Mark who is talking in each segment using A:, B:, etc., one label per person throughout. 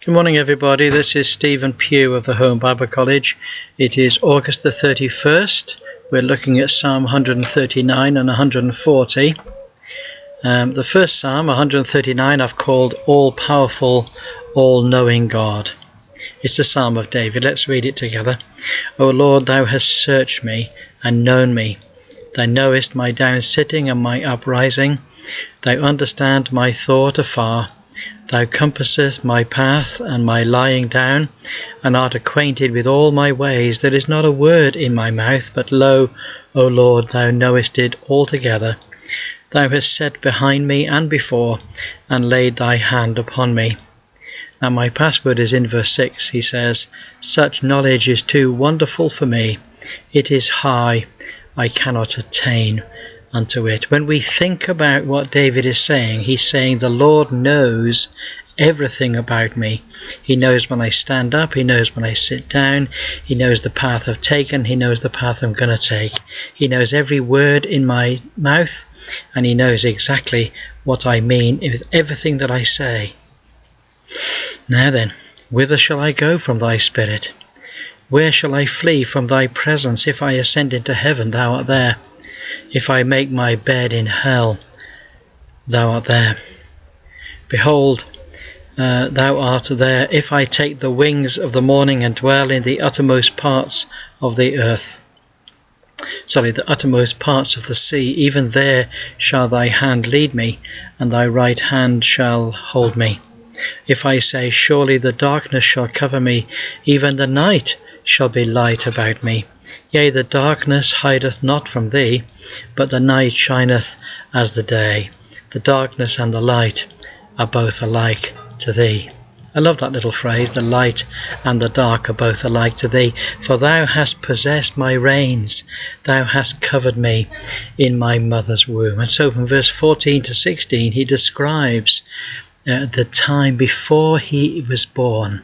A: Good morning, everybody. This is Stephen Pugh of the Home Bible College. It is August the 31st. We're looking at Psalm 139 and 140. The first Psalm, 139, I've called All-Powerful, All-Knowing God. It's the Psalm of David. Let's read it together. O Lord, thou hast searched me and known me. Thou knowest my down-sitting and my uprising. Thou understand my thought afar. Thou compassest my path and my lying down, and art acquainted with all my ways. There is not a word in my mouth, but lo, O Lord, thou knowest it altogether. Thou hast set behind me and before, and laid thy hand upon me. Now my password is in verse 6. He says, such knowledge is too wonderful for me. It is high, I cannot attain unto it. When we think about what David is saying, he's saying the Lord knows everything about me. He knows when I stand up, he knows when I sit down, he knows the path I've taken, he knows the path I'm going to take. He knows every word in my mouth, and he knows exactly what I mean with everything that I say. Now then, whither shall I go from thy spirit? Where shall I flee from thy presence? If I ascend into heaven, thou art there. If I make my bed in hell, thou art there. Behold, thou art there. If I take the wings of the morning and dwell in the uttermost parts of the earth, the uttermost parts of the sea, even there shall thy hand lead me, and thy right hand shall hold me. If I say, surely the darkness shall cover me, even the night shall be light about me. Yea, the darkness hideth not from thee, but the night shineth as the day. The darkness and the light are both alike to thee. I love that little phrase, the light and the dark are both alike to thee. For thou hast possessed my reins, thou hast covered me in my mother's womb. And so from verse 14 to 16 he describes the time before he was born.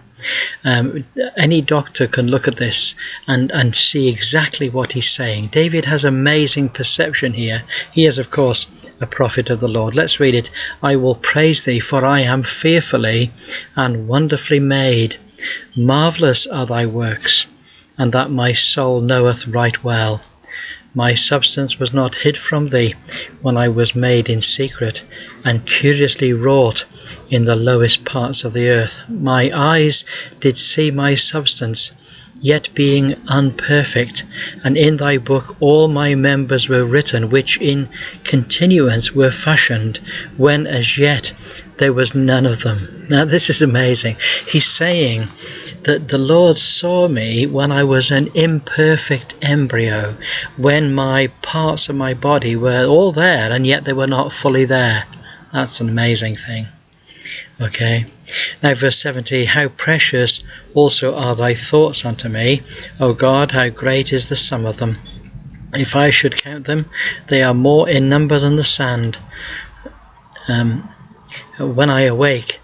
A: Any doctor can look at this and see exactly what he's saying. David has amazing perception here. He is, of course, a prophet of the Lord. Let's read it. I will praise thee, for I am fearfully and wonderfully made. Marvellous are thy works, and that my soul knoweth right well. My substance was not hid from thee when I was made in secret, and curiously wrought in the lowest parts of the earth. My eyes did see my substance, yet being unperfect, and in thy book all my members were written, which in continuance were fashioned, when as yet there was none of them. Now this is amazing. He's saying that the Lord saw me when I was an imperfect embryo, when my parts of my body were all there and yet they were not fully there. That's an amazing thing. Okay, now verse 70, how precious also are thy thoughts unto me, O God, how great is the sum of them. If I should count them, they are more in number than the sand. When I awake,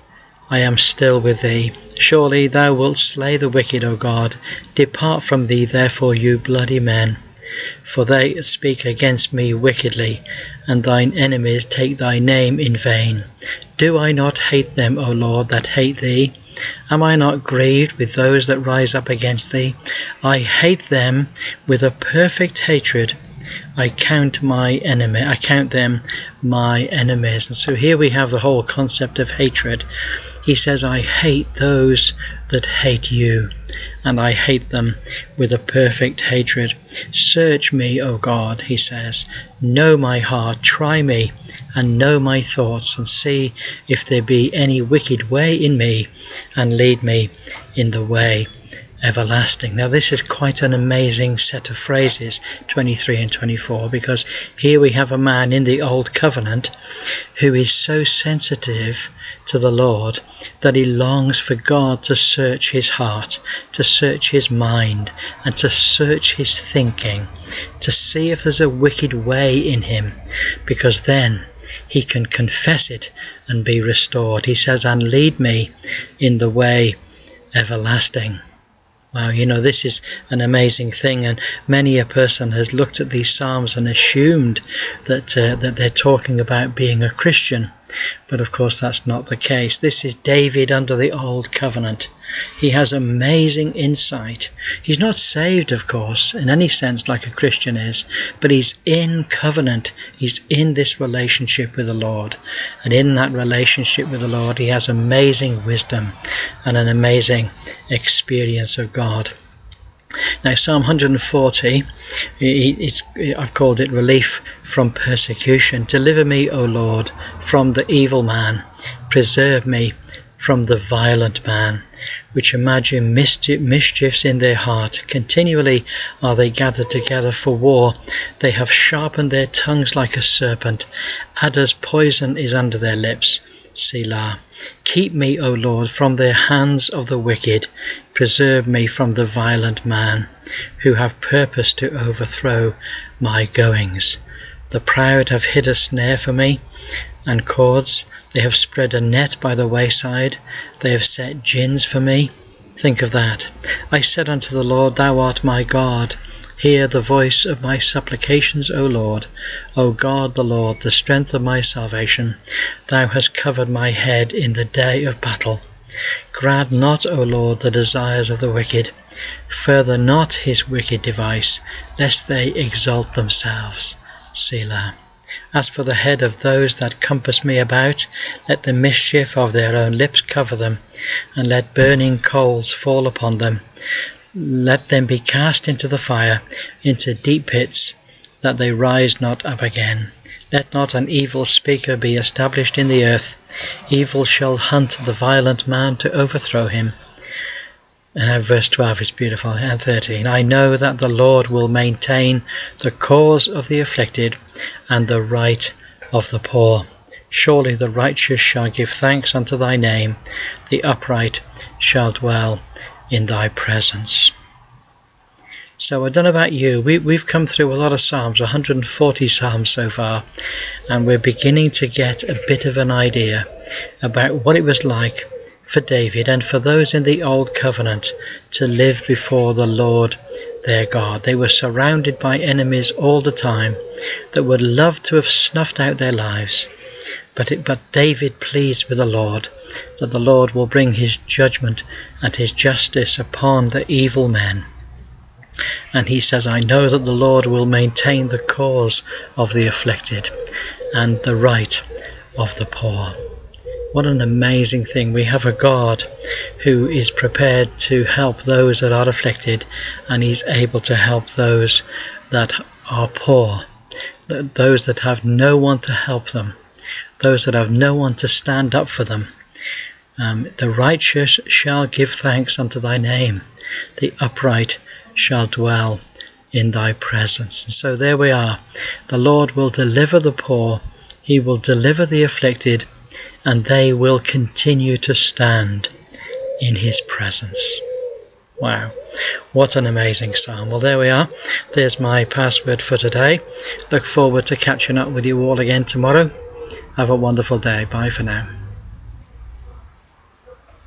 A: I am still with thee. Surely thou wilt slay the wicked, O God. Depart from thee, therefore, you bloody men. For they speak against me wickedly, and thine enemies take thy name in vain. Do I not hate them, O Lord, that hate thee? Am I not grieved with those that rise up against thee? I hate them with a perfect hatred. I count them my enemies. And so here we have the whole concept of hatred. He says, I hate those that hate you, and I hate them with a perfect hatred. Search me, O God, he says. Know my heart, try me, and know my thoughts, and see if there be any wicked way in me, and lead me in the way everlasting. Now this is quite an amazing set of phrases, 23 and 24, because here we have a man in the Old Covenant who is so sensitive to the Lord that he longs for God to search his heart, to search his mind, and to search his thinking, to see if there's a wicked way in him, because then he can confess it and be restored. He says, and lead me in the way everlasting. Wow, you know, this is an amazing thing, and many a person has looked at these Psalms and assumed that they're talking about being a Christian. But of course that's not the case. This is David under the Old Covenant. He has amazing insight. He's not saved, of course, in any sense like a Christian is, but he's in covenant. He's in this relationship with the Lord. And in that relationship with the Lord, he has amazing wisdom and an amazing experience of God. Now, Psalm 140, I've called it relief from persecution. Deliver me, O Lord, from the evil man. Preserve me from the violent man, which imagine mischiefs in their heart. Continually are they gathered together for war. They have sharpened their tongues like a serpent. Adder's poison is under their lips. Selah. Keep me, O Lord, from the hands of the wicked. Preserve me from the violent man, who have purpose to overthrow my goings. The proud have hid a snare for me, and cords. They have spread a net by the wayside. They have set gins for me. Think of that. I said unto the Lord, Thou art my God. Hear the voice of my supplications, O Lord. O God the Lord, the strength of my salvation. Thou hast covered my head in the day of battle. Grant not, O Lord, the desires of the wicked. Further not his wicked device, lest they exalt themselves. Selah. As for the head of those that compass me about, let the mischief of their own lips cover them, and let burning coals fall upon them. Let them be cast into the fire, into deep pits, that they rise not up again. Let not an evil speaker be established in the earth. Evil shall hunt the violent man to overthrow him. Verse 12 is beautiful, and 13. I know that the Lord will maintain the cause of the afflicted and the right of the poor. Surely the righteous shall give thanks unto thy name. The upright shall dwell in thy presence. So I don't know about you, we've come through a lot of Psalms, 140 Psalms so far, and we're beginning to get a bit of an idea about what it was like for David and for those in the Old Covenant to live before the Lord their God. They were surrounded by enemies all the time that would love to have snuffed out their lives. But David pleads with the Lord that the Lord will bring his judgment and his justice upon the evil men. And he says, I know that the Lord will maintain the cause of the afflicted and the right of the poor. What an amazing thing. We have a God who is prepared to help those that are afflicted, and he's able to help those that are poor, those that have no one to help them, those that have no one to stand up for them. The righteous shall give thanks unto thy name. The upright shall dwell in thy presence. And so there we are. The Lord will deliver the poor. He will deliver the afflicted, and they will continue to stand in his presence. Wow, what an amazing psalm. Well, there we are. There's my password for today. Look forward to catching up with you all again tomorrow. Have a wonderful day. Bye for now.